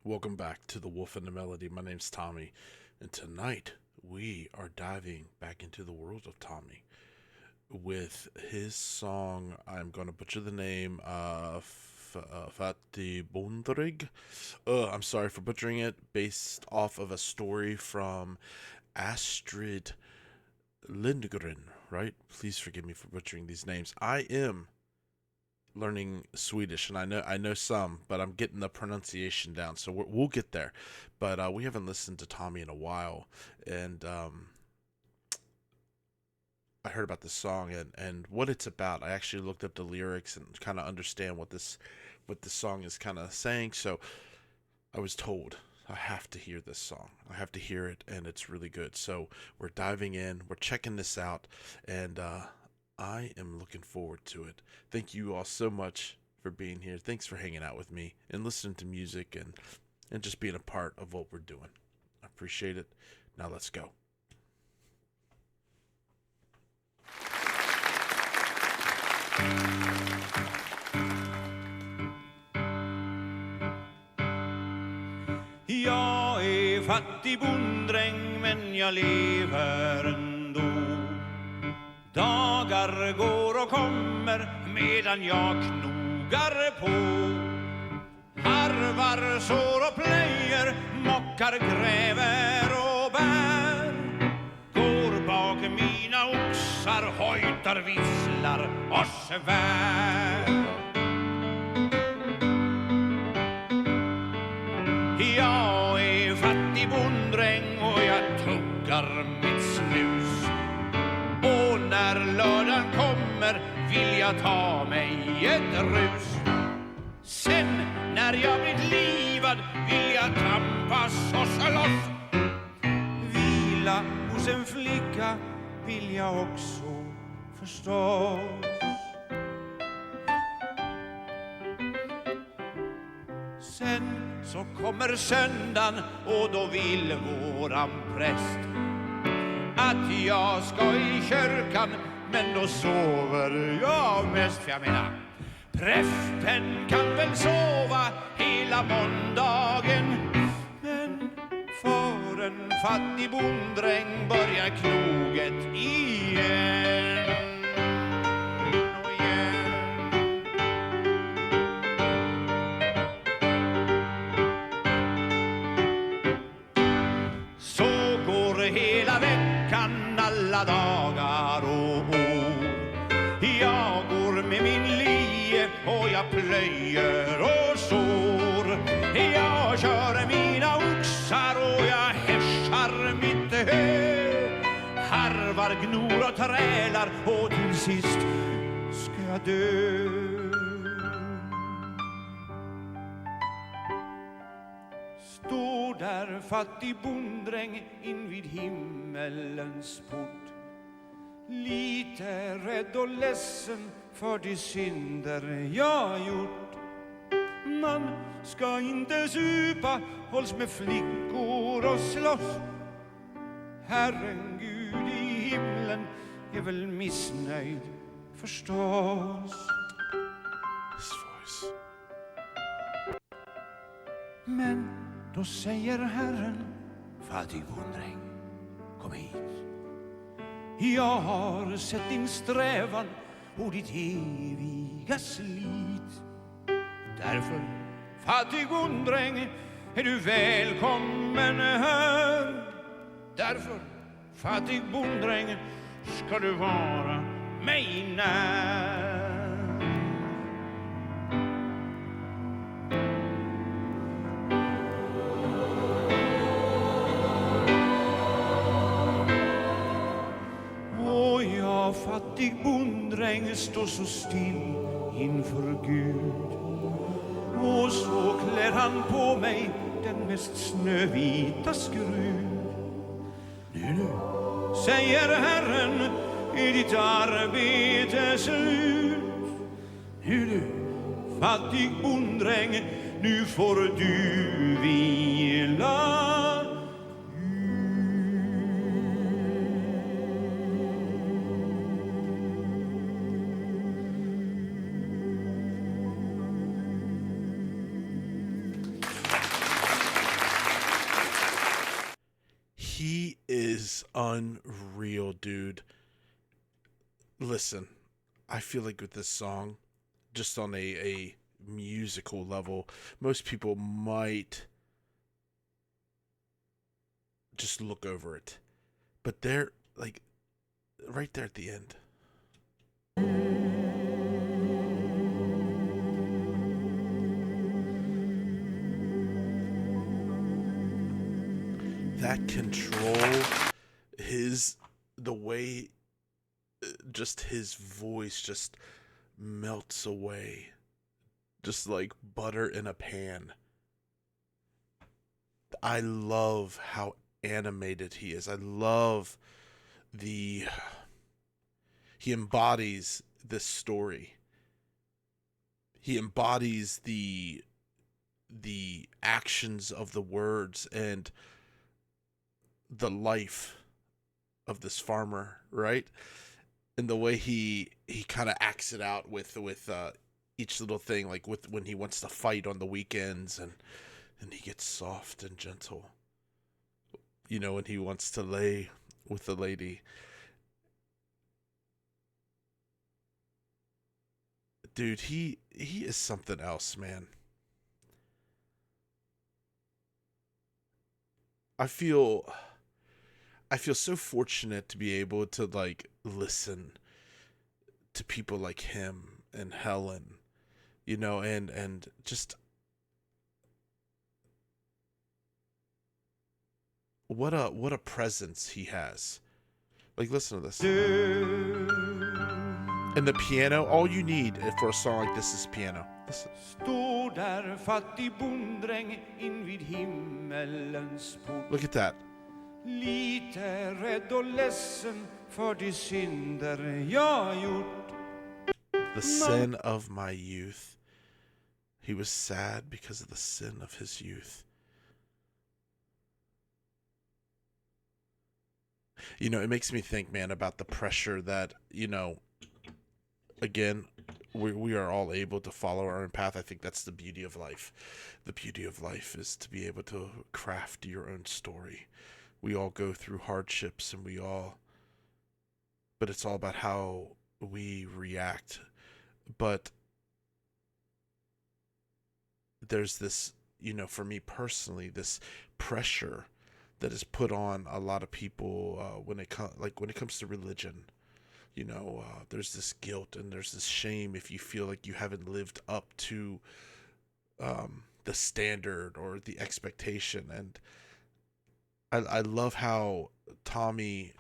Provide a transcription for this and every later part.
Welcome back to The Wolf and the Melody. My name's Tommy, and tonight we are diving back into the world of Tommy with his song. I'm going to butcher the name, Fattig Bonddräng. I'm sorry for butchering it, based off of a story from Astrid Lindgren, right? Please forgive me for butchering these names. I am learning Swedish, and I know some, but I'm getting the pronunciation down, so we'll get there. But we haven't listened to Tommy in a while, and I heard about this song and what it's about. I actually looked up the lyrics and kind of understand what this song is kind of saying. So I was told I have to hear this song. I have to hear it, and it's really good. So we're diving in. We're checking this out, and I am looking forward to it. Thank you all so much for being here. Thanks for hanging out with me and listening to music and just being a part of what we're doing. I appreciate it. Now let's go. Jag är fattig bonddräng, men jag lever ändå. Dagar går och kommer medan jag knogar på. Harvar, sår och plöjer, mockar, gräver och bär. Går bak mina oxar, hojtar, visslar och svär. Jag är fattig bonddräng och jag tuggar mitt snus. Och när lördagen kommer vill jag ta mig ett rus. Sen när jag blivit livad vill jag tampas och slåss. Vila hos en flicka vill jag också förstås. Sen så kommer söndagen och då vill våran präst att jag ska i kyrkan, men då sover jag mest. För jag menar, prästen kan väl sova hela måndagen, men för en fattig bonddräng börjar knoget igen. Hela veckan, alla dagar och år. Jag går med min lie och jag plöjer och sår. Jag kör mina oxar och jag häschar mitt hö. Harvar, gnor och trälar och till sist ska jag dö. Står där fattig bonddräng invid himmelens port, lite rädd och ledsen för de synder jag gjort. Man ska inte supa, hålls med flickor och slåss. Herren Gud i himlen är väl missnöjd förstås. His voice. Men då säger Herren, fattig bonddräng, kom hit. Jag har sett din strävan och ditt eviga slit. Därför, fattig bonddräng, är du välkommen här. Därför, fattig bonddräng, ska du vara mig när. Fattig bonddräng står så still inför Gud, och så klär han på mig den mest snövita skrud. Nu, säger Herren, är ditt arbete slut. Nu, fattig bonddräng, nu får du vila. He is unreal, dude. Listen, I feel like with this song, just on a musical level, most people might just look over it. But they're like right there at the end. That control, his the way just his voice just melts away, just like butter in a pan. I love how animated he is. I love the he embodies this story. He embodies the actions of the words and the life of this farmer, right? And the way he kind of acts it out with each little thing, like with when he wants to fight on the weekends, and he gets soft and gentle, you know, when he wants to lay with the lady. Dude, he is something else, man. I feel I feel so fortunate to be able to like listen to people like him and Helen, you know, and just what a presence he has. Like, listen to this. And the piano, all you need for a song like this is piano. Listen. Står där fattig bonddräng invid himmelens port. Look at that. Lite rädd och ledsen för de synder jag gjort. The sin of my youth. He was sad because of the sin of his youth. You know, it makes me think, man, about the pressure that, you know, again, we are all able to follow our own path. I think that's the beauty of life. The beauty of life is to be able to craft your own story. We all go through hardships but it's all about how we react. But there's this, you know, for me personally, this pressure that is put on a lot of people when it comes to religion. You know, there's this guilt and there's this shame if you feel like you haven't lived up to the standard or the expectation. And I love how Tommy,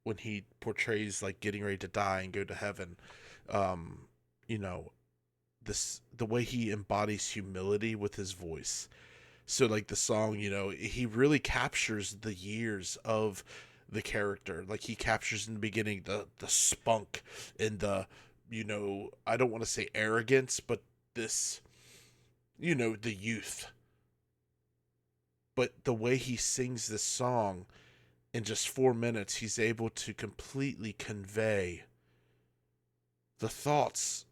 when he portrays like getting ready to die and go to heaven, you know, the way he embodies humility with his voice. So like the song, you know, he really captures the years of the character. Like he captures in the beginning the spunk and the, you know, I don't want to say arrogance, but this, you know, the youth. But the way he sings this song in just 4 minutes, he's able to completely convey the thoughts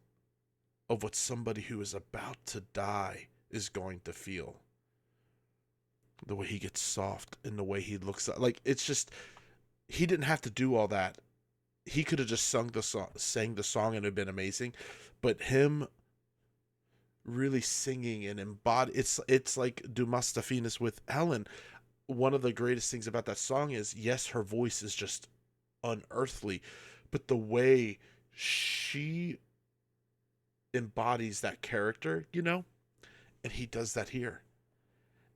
of what somebody who is about to die is going to feel. The way he gets soft and the way he looks like, it's just, he didn't have to do all that. He could have just sang the song and it would have been amazing. But him really singing and it's like Du Mustafinas with Helen. One of the greatest things about that song is, yes, her voice is just unearthly, but the way she embodies that character, you know, and he does that here.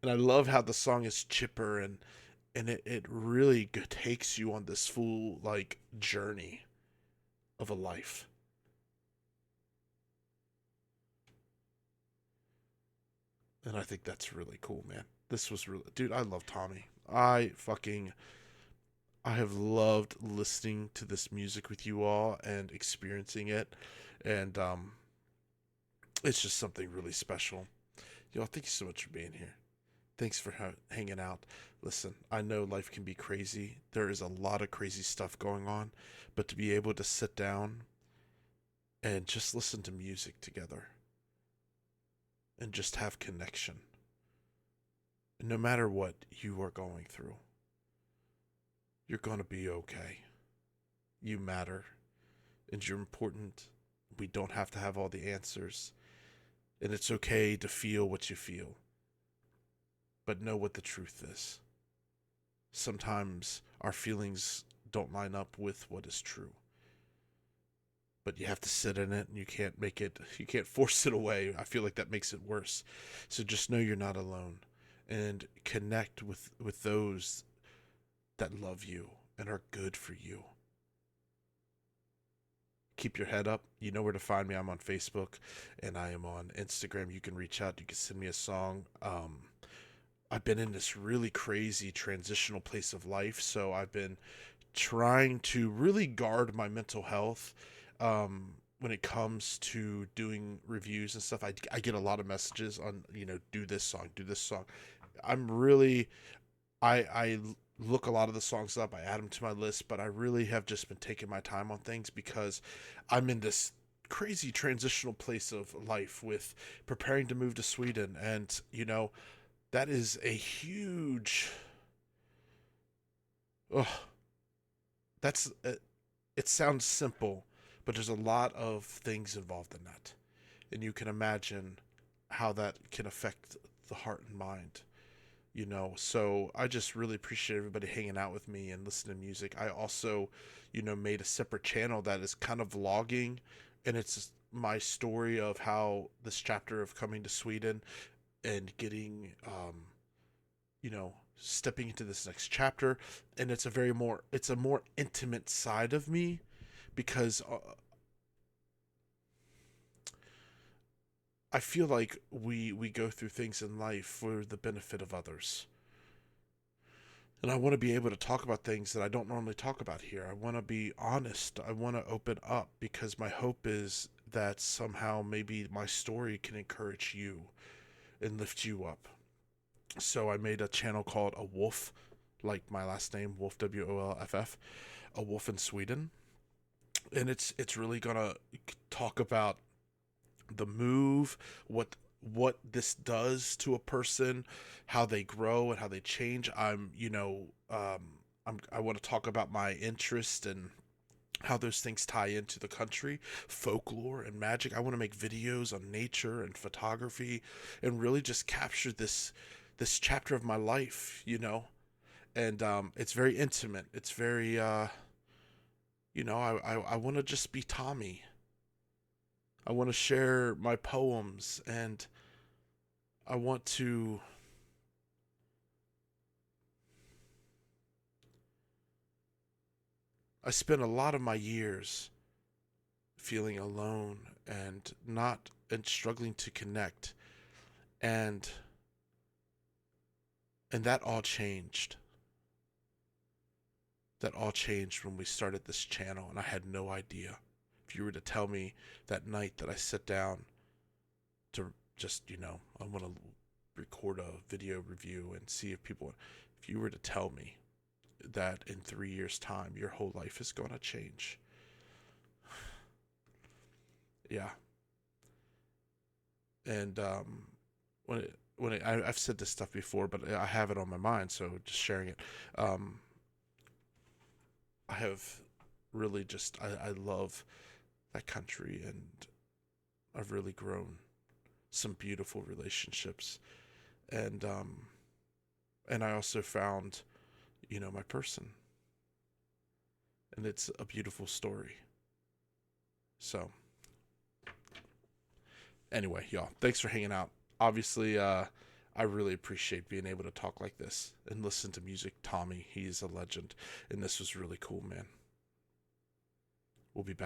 And I love how the song is chipper and it really takes you on this full like journey of a life. And I think that's really cool, man. This was really, dude, I love Tommy. I have loved listening to this music with you all and experiencing it. And it's just something really special. Y'all, thank you so much for being here. Thanks for hanging out. Listen, I know life can be crazy. There is a lot of crazy stuff going on. But to be able to sit down and just listen to music together and just have connection, no matter what you are going through, You're gonna be okay. You matter, and you're important. We don't have to have all the answers, and it's okay to feel what you feel, but know what the truth is. Sometimes our feelings don't line up with what is true, but you have to sit in it, and you can't force it away. I feel like that makes it worse. So just know you're not alone, and connect with those that love you and are good for you. Keep your head up. You know where to find me. I'm on Facebook and I am on Instagram. You can reach out. You can send me a song. I've been in this really crazy transitional place of life, so I've been trying to really guard my mental health. When it comes to doing reviews and stuff, I get a lot of messages on, do this song, do this song. I'm really, I look a lot of the songs up, I add them to my list, but I really have just been taking my time on things because I'm in this crazy transitional place of life with preparing to move to Sweden. And, that is a huge, oh, that's, it sounds simple, but there's a lot of things involved in that. And you can imagine how that can affect the heart and mind. So I just really appreciate everybody hanging out with me and listening to music. I also, made a separate channel that is kind of vlogging, and it's my story of how this chapter of coming to Sweden and getting, stepping into this next chapter. And it's a more intimate side of me because I feel like we go through things in life for the benefit of others. And I want to be able to talk about things that I don't normally talk about here. I want to be honest. I want to open up because my hope is that somehow maybe my story can encourage you and lift you up. So I made a channel called A Wolf, like my last name, Wolf, Wolff, A Wolf in Sweden. And it's really gonna talk about the move, what this does to a person, how they grow and how they change. I want to talk about my interest and how those things tie into the country, folklore and magic. I want to make videos on nature and photography and really just capture this chapter of my life, And it's very intimate. It's very I want to just be Tommy. I want to share my poems, and I want to I spent a lot of my years feeling alone and struggling to connect, and that all changed. That all changed when we started this channel, and I had no idea. If you were to tell me that night that I sat down to just, I want to record a video review and see if you were to tell me that in 3 years' time your whole life is going to change. Yeah. And I've said this stuff before, but I have it on my mind, so just sharing it. I have really just I love that country, and I've really grown some beautiful relationships, and I also found, my person, and it's a beautiful story. So anyway, y'all, thanks for hanging out. Obviously, I really appreciate being able to talk like this and listen to music. Tommy, he's a legend, and this was really cool, man. We'll be back.